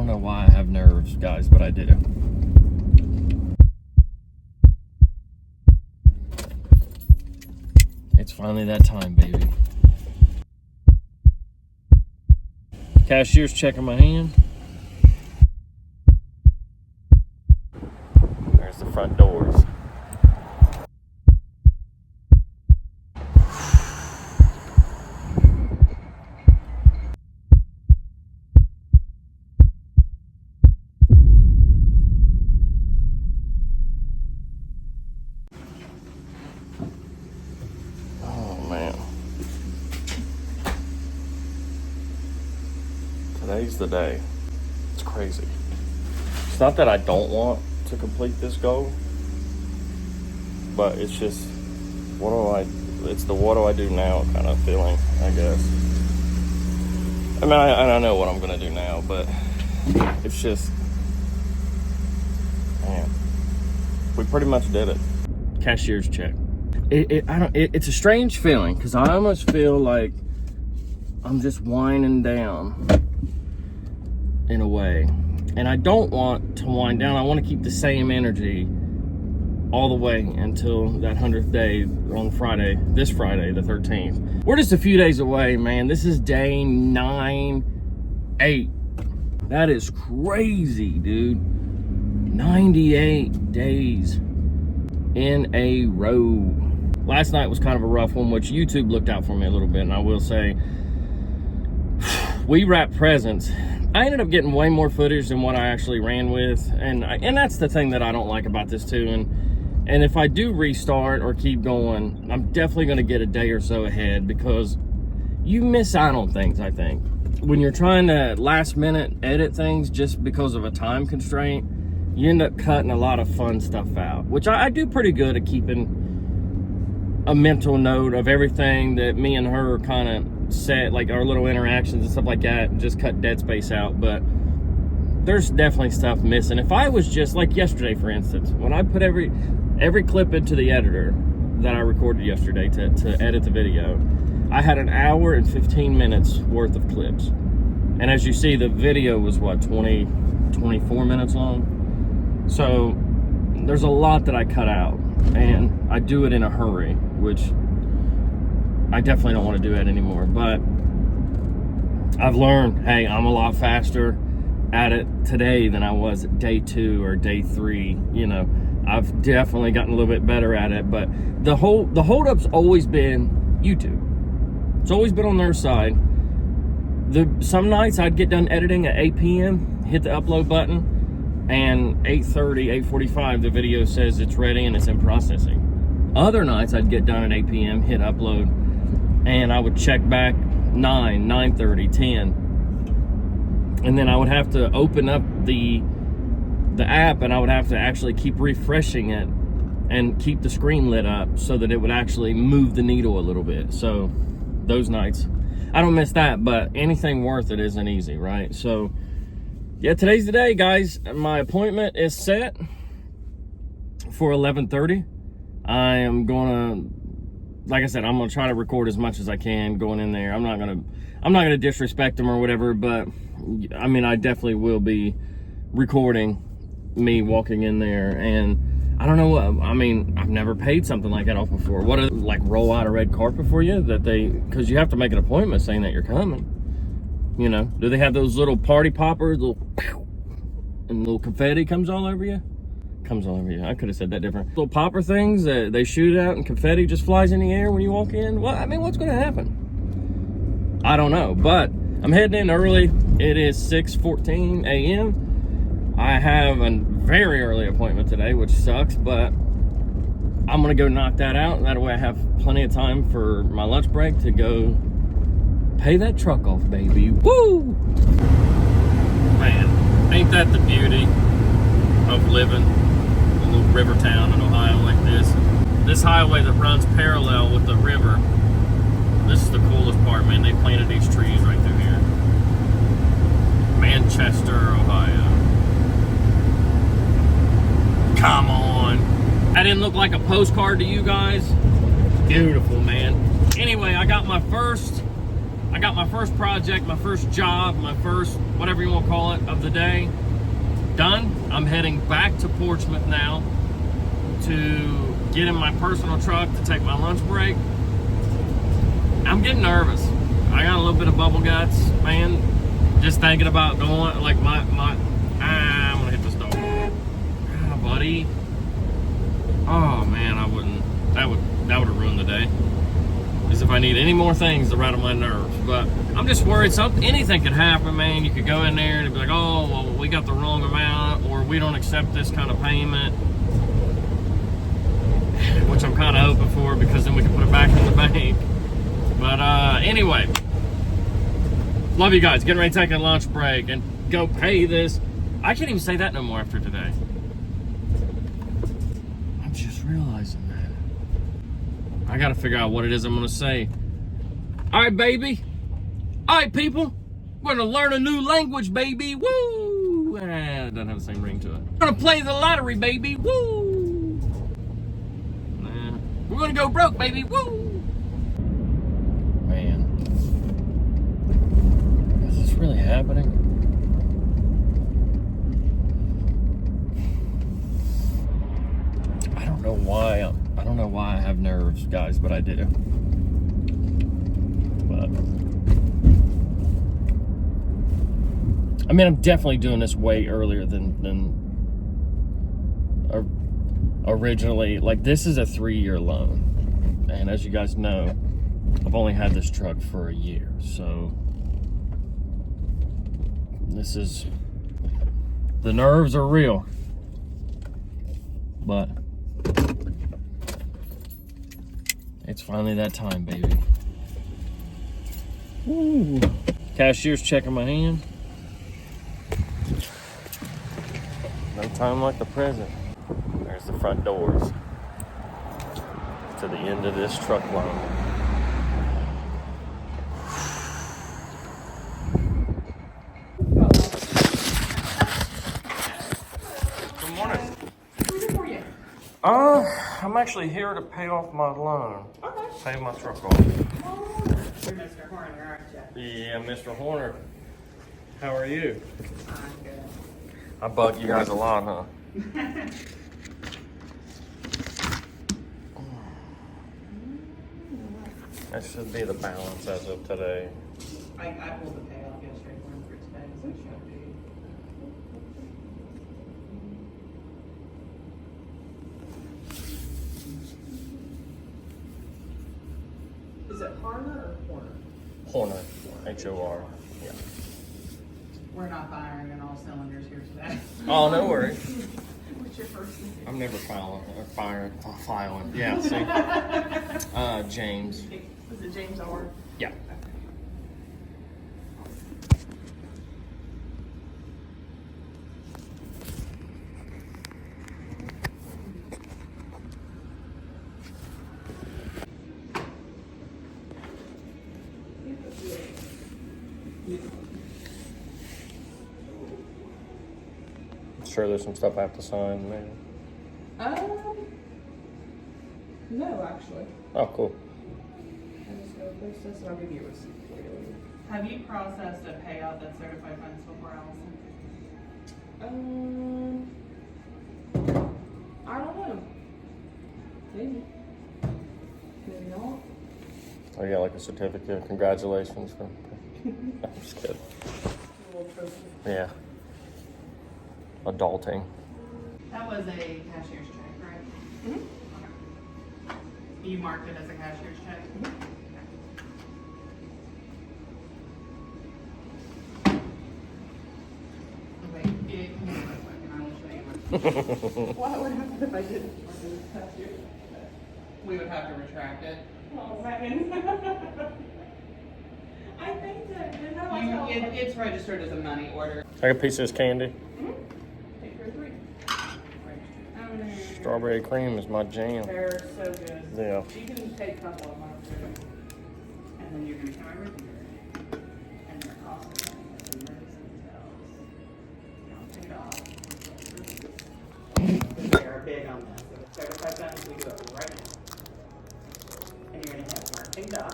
don't know why I have nerves, guys, but I do. It's finally that time, baby. Cashier's checking my hand. There's the front doors. Today's the day. It's crazy. It's not that I don't want to complete this goal, but it's just, it's the what do I do now kind of feeling, I guess. I mean, I don't know what I'm going to do now, but it's just, man, we pretty much did it. Cashier's check. It's a strange feeling because I almost feel like I'm just winding down in a way, and I don't want to wind down. I want to keep the same energy all the way until that 100th day on Friday, this Friday the 13th. We're just a few days away, man. This is day 98. That is crazy, dude. 98 days in a row. Last night was kind of a rough one, which YouTube looked out for me a little bit, and I will say, we wrapped presents. I ended up getting way more footage than what I actually ran with, and that's the thing that I don't like about this too. And if I do restart or keep going, I'm definitely going to get a day or so ahead, because you miss out on things, I think, when you're trying to last minute edit things just because of a time constraint. You end up cutting a lot of fun stuff out, which I do pretty good at keeping a mental note of everything that me and her kind of set, like our little interactions and stuff like that, and just cut dead space out. But there's definitely stuff missing. If I was just like yesterday, for instance, when I put every clip into the editor that I recorded yesterday to edit the video, I had an hour and 15 minutes worth of clips. And as you see, the video was what, 24 minutes long? So there's a lot that I cut out, and I do it in a hurry, which I definitely don't want to do that anymore. But I've learned, hey, I'm a lot faster at it today than I was at day 2 or day 3. You know, I've definitely gotten a little bit better at it. But the hold-up's always been YouTube. It's always been on their side. Some nights I'd get done editing at 8 p.m., hit the upload button, and 8:30, 8:45, the video says it's ready and it's in processing. Other nights I'd get done at 8 p.m., hit upload, and I would check back 9, 9:30, 10. And then I would have to open up the app, and I would have to actually keep refreshing it and keep the screen lit up so that it would actually move the needle a little bit. So those nights, I don't miss that, but anything worth it isn't easy, right? So yeah, today's the day, guys. My appointment is set for 11:30. I am gonna, like I said, I'm gonna try to record as much as I can going in there. I'm not gonna disrespect them or whatever, but I mean, I definitely will be recording me walking in there. And I don't know what, I mean, I've never paid something like that off before. What, like roll out a red carpet for you because you have to make an appointment saying that you're coming. You know, do they have those little party poppers, little pew, and little confetti comes all over you? Comes all over you. I could have said that different. Little popper things that they shoot out and confetti just flies in the air when you walk in. Well, I mean, what's going to happen? I don't know, but I'm heading in early. It is 6:14 a.m. I have a very early appointment today, which sucks, but I'm going to go knock that out. That way I have plenty of time for my lunch break to go pay that truck off, baby. Woo! Man, ain't that the beauty of living in a little river town in Ohio like this? This highway that runs parallel with the river, this is the coolest part, man. They planted these trees right through here. Manchester, Ohio. Come on. That didn't look like a postcard to you guys? Beautiful, man. Anyway, I got my first I got my first project, my first job, my first whatever you want to call it of the day done. I'm heading back to Portsmouth now to get in my personal truck to take my lunch break. I'm getting nervous. I got a little bit of bubble guts, man. Just thinking about going, like I'm gonna hit this dog. Ah, buddy. Oh man, that would have ruined the day. As if I need any more things to rattle my nerves. But I'm just worried anything could happen, man. You could go in there and be like, oh, well, we got the wrong amount, or we don't accept this kind of payment. Which I'm kind of hoping for, because then we can put it back in the bank. But anyway, love you guys. Getting ready to take a lunch break and go pay this. I can't even say that no more after today. I'm just realizing that. I got to figure out what it is I'm going to say. All right, baby. All right, people. We're going to learn a new language, baby. Woo! It doesn't have the same ring to it. We're going to play the lottery, baby. Woo! Nah. We're going to go broke, baby. Woo! Man. Is this really happening? I don't know why I have nerves, guys, but I do. But I mean, I'm definitely doing this way earlier than originally. Like, this is a 3-year loan, and as you guys know, I've only had this truck for a year, so the nerves are real, but it's finally that time, baby. Woo. Cashier's checking my hand. No time like the present. There's the front doors to the end of this truck loan. Good morning. Who's for you? I'm actually here to pay off my loan. Okay. Pay my truck off. You're Mr. Horner, aren't you? Yeah, Mr. Horner. How are you? I'm good. I bug you guys a lot, huh? That should be the balance as of today. I pulled the payoff yesterday for today, so it should be. Is it Horner or Horner? Horner. H-O-R. Yeah. We're not firing on all cylinders here today. Oh, no worries. What's your first name? I'm never filing. Yeah, see? James. Is it James R? Yeah. Sure, there's some stuff I have to sign, maybe. No, actually. Oh, cool. I just go post this and I'll give you a receipt for you. Have you processed a payout that's certified funds before, Allison? I don't know. Maybe. Maybe not. I got like a certificate. Congratulations. I'm just kidding. A little trophy. Yeah. Adulting. That was a cashier's check, right? Mm-hmm. Okay. You marked it as a cashier's check? Mm-hmm. Wait, come here real quick and I will show you. What would happen if I didn't mark it as cashier's check? We would have to retract it. Oh, Megan. I think that, it's registered as a money order. Take a piece of this candy. Mm-hmm. Take her 3. Strawberry cream is my jam. They're so good. Yeah. You can take a couple of them too. And then you're going to come over here. And they're also going to get the medicine cells. They are big on this. So it's 35 cents. We do it right now. And you're going to hit marking dot.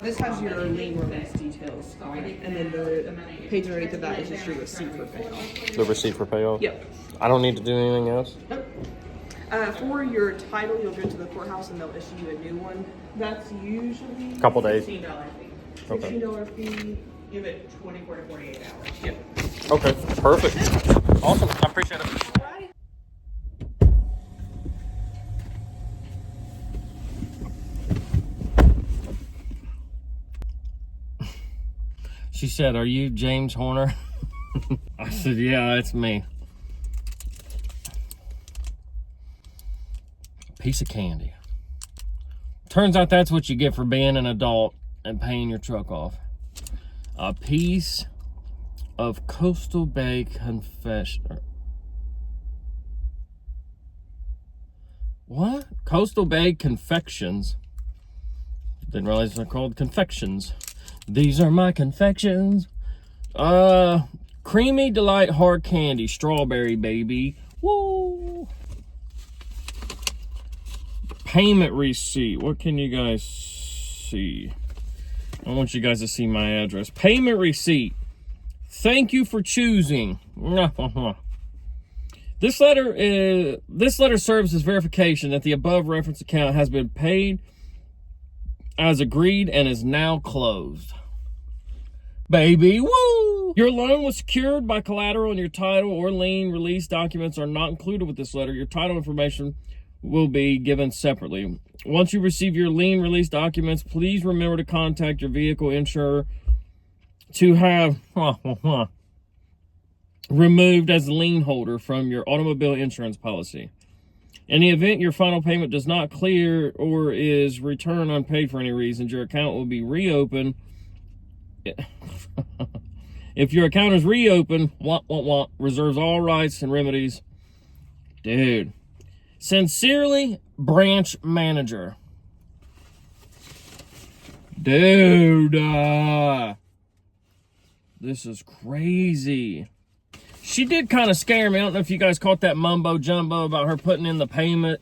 This has your lien release details on it, and then the page underneath of that is just your receipt for payoff. The receipt for payoff? Yep. I don't need to do anything else? Nope. For your title, you'll go to the courthouse and they'll issue you a new one. That's usually Couple days. $16 fee. Okay. $16 fee. Give it 24 to 48 hours. Yep. Okay, perfect. Awesome. I appreciate it. Alrighty. She said, "Are you James Horner?" I said, "Yeah, it's me." Piece of candy. Turns out that's what you get for being an adult and paying your truck off. A piece of Coastal Bay Confession. What? Coastal Bay Confections. Didn't realize they're called confections. These are my confections. Creamy Delight Hard Candy. Strawberry, baby. Woo! Payment receipt. What can you guys see? I want you guys to see my address. Payment receipt. Thank you for choosing. This letter serves as verification that the above reference account has been paid as agreed and is now closed. Baby, woo! Your loan was secured by collateral, and your title or lien release documents are not included with this letter. Your title information will be given separately. Once you receive your lien release documents, please remember to contact your vehicle insurer to have removed as a lien holder from your automobile insurance policy. In the event your final payment does not clear or is returned unpaid for any reason, your account will be reopened. If your account is reopened, reserves all rights and remedies. Dude. Sincerely, branch manager. Dude. This is crazy. She did kind of scare me. I don't know if you guys caught that mumbo jumbo about her putting in the payment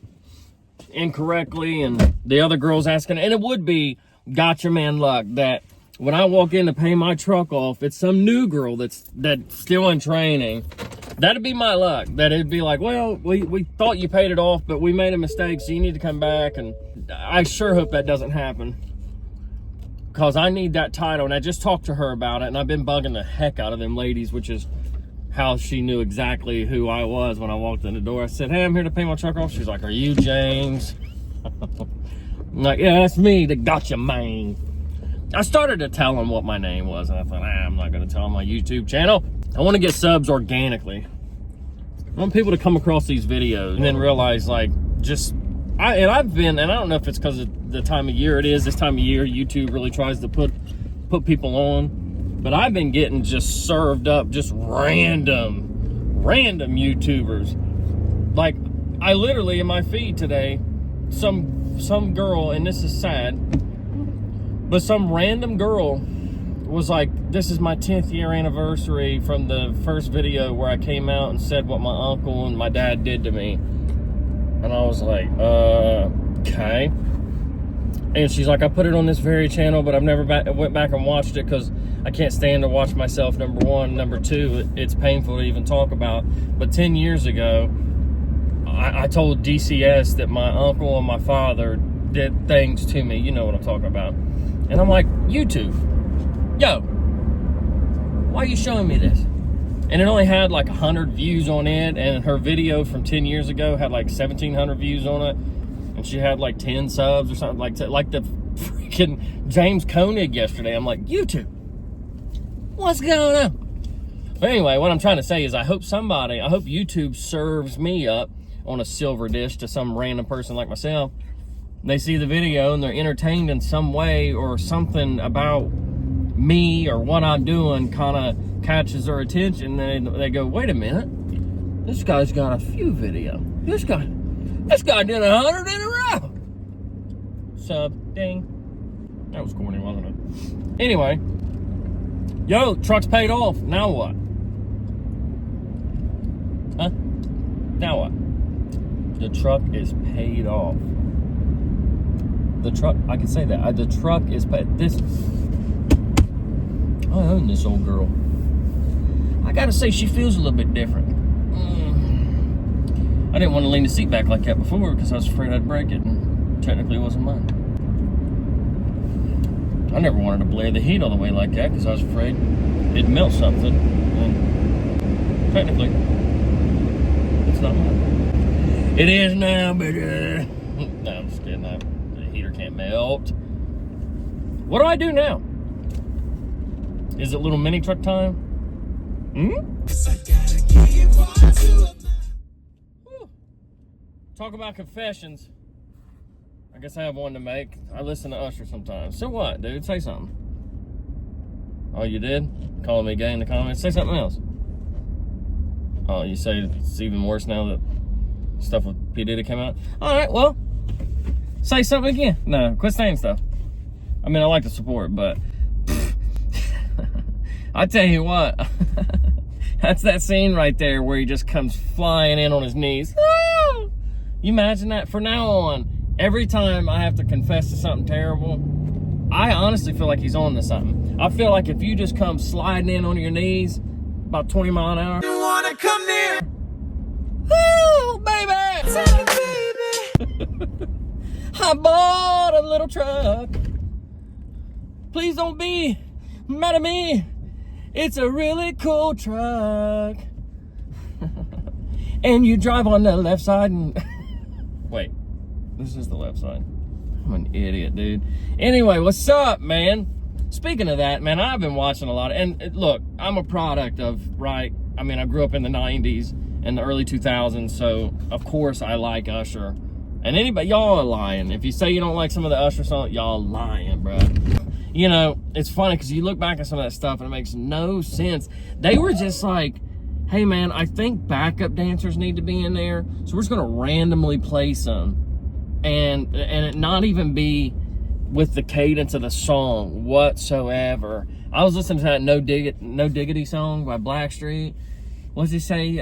incorrectly and the other girls asking. And it would be gotcha man luck that when I walk in to pay my truck off, it's some new girl that's still in training. That'd be my luck. That it'd be like, well, we thought you paid it off, but we made a mistake, so you need to come back. And I sure hope that doesn't happen, because I need that title. And I just talked to her about it, and I've been bugging the heck out of them ladies, which is how she knew exactly who I was when I walked in the door. I said, hey, I'm here to pay my truck off. She's like, are you James? I'm like, yeah, that's me, the gotcha man. I started to tell them what my name was, and I thought, I'm not going to tell them my YouTube channel. I want to get subs organically. I want people to come across these videos and then realize, like, I've been, and I don't know if it's because of the time of year it is. This time of year, YouTube really tries to put people on. But I've been getting just served up just random YouTubers. Like, I literally, in my feed today, some girl, and this is sad, but some random girl was like, this is my 10th year anniversary from the first video where I came out and said what my uncle and my dad did to me. And I was like, okay. And she's like, I put it on this very channel, but I've never went back and watched it because I can't stand to watch myself, number one. Number two, it's painful to even talk about. But 10 years ago, I told DCS that my uncle and my father did things to me. You know what I'm talking about. And I'm like, YouTube, yo, why are you showing me this? And it only had like 100 views on it, and her video from 10 years ago had like 1,700 views on it, and she had like 10 subs or something, like the freaking James Koenig yesterday. I'm like, YouTube, what's going on? But anyway, what I'm trying to say is I hope YouTube serves me up on a silver dish to some random person like myself. They see the video and they're entertained in some way, or something about me or what I'm doing kind of catches their attention. They go, wait a minute, this guy's got a few videos. This guy did 100 in a row. Sub, ding. That was corny, wasn't it? Anyway, yo, truck's paid off. Now what? Huh? Now what? The truck is paid off. the truck, I can say that. The truck is, this, I own this old girl. I gotta say, she feels a little bit different. I didn't want to lean the seat back like that before because I was afraid I'd break it, and technically it wasn't mine. I never wanted to blare the heat all the way like that because I was afraid it'd melt something, and technically, it's not mine. It is now, but no, I'm just kidding. The heater can't melt. What do I do now? Is it little mini truck time? Talk about confessions. I guess I have one to make. I listen to Usher sometimes. So what, dude? Say something. Oh, you did? Calling me gay in the comments? Say something else. Oh, you say it's even worse now that stuff with P. Diddy came out? All right, well, say something again. No, quit saying stuff. I mean, I like to support, but I tell you what, that's that scene right there where he just comes flying in on his knees. Ah! You imagine that? From now on, every time I have to confess to something terrible, I honestly feel like he's on to something. I feel like if you just come sliding in on your knees about 20 miles an hour. You wanna come near? Oh, baby! Baby. I bought a little truck. Please don't be mad at me. It's a really cool truck. And you drive on the left side and... Wait, this is the left side. I'm an idiot, dude. Anyway, what's up, man? Speaking of that, man, I've been watching a lot. And look, I'm a product of, right? I mean, I grew up in the 90s and the early 2000s. So, of course, I like Usher. And anybody, y'all are lying. If you say you don't like some of the Usher songs, y'all lying, bro. You know, it's funny because you look back at some of that stuff and it makes no sense. They were just like, hey man, I think backup dancers need to be in there. So we're just gonna randomly play some. And it not even be with the cadence of the song whatsoever. I was listening to that No Diggity song by Blackstreet. What's he say? You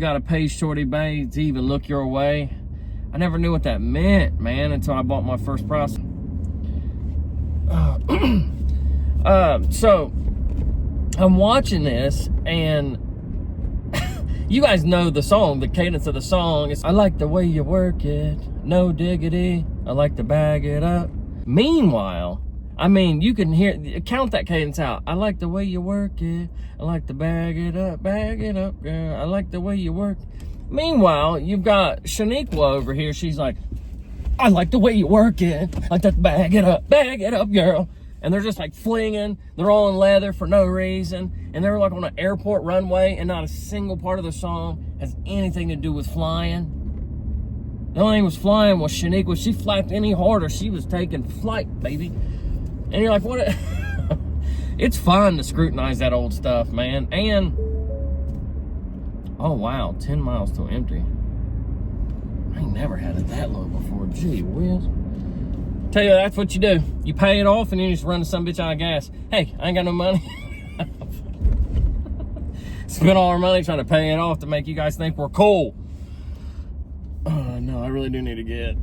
gotta pay Shorty Bay to even look your way. I never knew what that meant, man, until I bought my first processor. So I'm watching this and you guys know the song, the cadence of the song is, I like the way you work it, no diggity, I like to bag it up. Meanwhile, I mean, you can count that cadence out. I like the way you work it, I like to bag it up, girl, I like the way you work. Meanwhile, you've got Shaniqua over here, she's like, I like the way you work it. I like to bag it up, girl. And they're just like flinging. They're all in leather for no reason. And they're like on an airport runway and not a single part of the song has anything to do with flying. The only thing was flying was Shaniqua. She flapped any harder, she was taking flight, baby. And you're like, what? It's fun to scrutinize that old stuff, man. And, oh wow, 10 miles till empty. I ain't never had it that low before. Gee whiz. Tell you, that's what you do. You pay it off and then you just run the some bitch out of gas. Hey, I ain't got no money. Spent all our money trying to pay it off to make you guys think we're cool. No, I really do need to get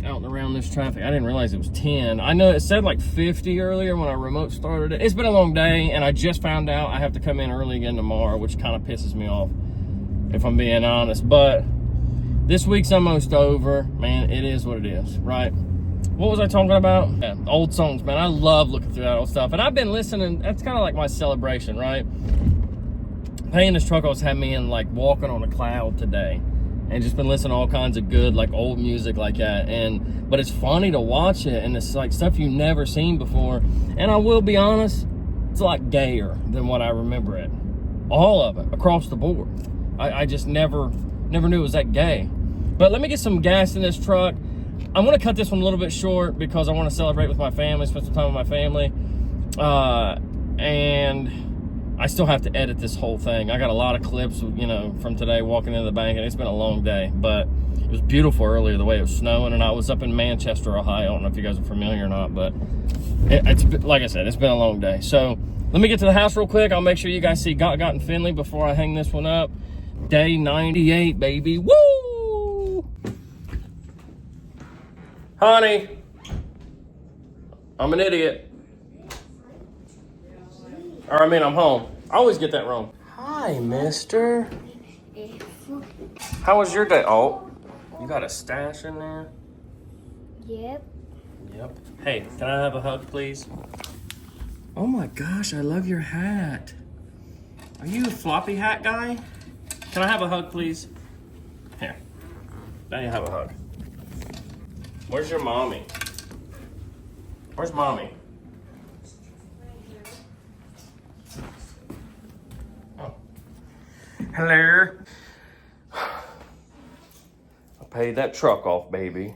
out and around this traffic. I didn't realize it was 10. I know it said like 50 earlier when I remote started it. It's been a long day and I just found out I have to come in early again tomorrow, which kind of pisses me off, if I'm being honest. But this week's almost over. Man, it is what it is, right? What was I talking about? Yeah, old songs, man. I love looking through that old stuff. And I've been listening. That's kind of like my celebration, right? Paying this truck always had me in like walking on a cloud today. And just been listening to all kinds of good, like old music like that. But it's funny to watch it. And it's like stuff you've never seen before. And I will be honest, it's a lot gayer than what I remember it. All of it, across the board. I just never knew it was that gay. But let me get some gas in this truck. I'm going to cut this one a little bit short because I want to celebrate with my family, spend some time with my family. And I still have to edit this whole thing. I got a lot of clips, you know, from today walking into the bank, and it's been a long day. But it was beautiful earlier, the way it was snowing, and I was up in Manchester, Ohio. I don't know if you guys are familiar or not, but it's like I said, it's been a long day. So let me get to the house real quick. I'll make sure you guys see Got and Finley before I hang this one up. Day 98, baby. Woo! Honey, I'm an idiot. Or I mean, I'm home. I always get that wrong. Hi, mister. How was your day? Oh, you got a stash in there? Yep. Yep. Hey, can I have a hug, please? Oh my gosh, I love your hat. Are you a floppy hat guy? Can I have a hug, please? Here. Now you have a hug. Where's your mommy? Where's mommy? Oh. Hello. I paid that truck off, baby.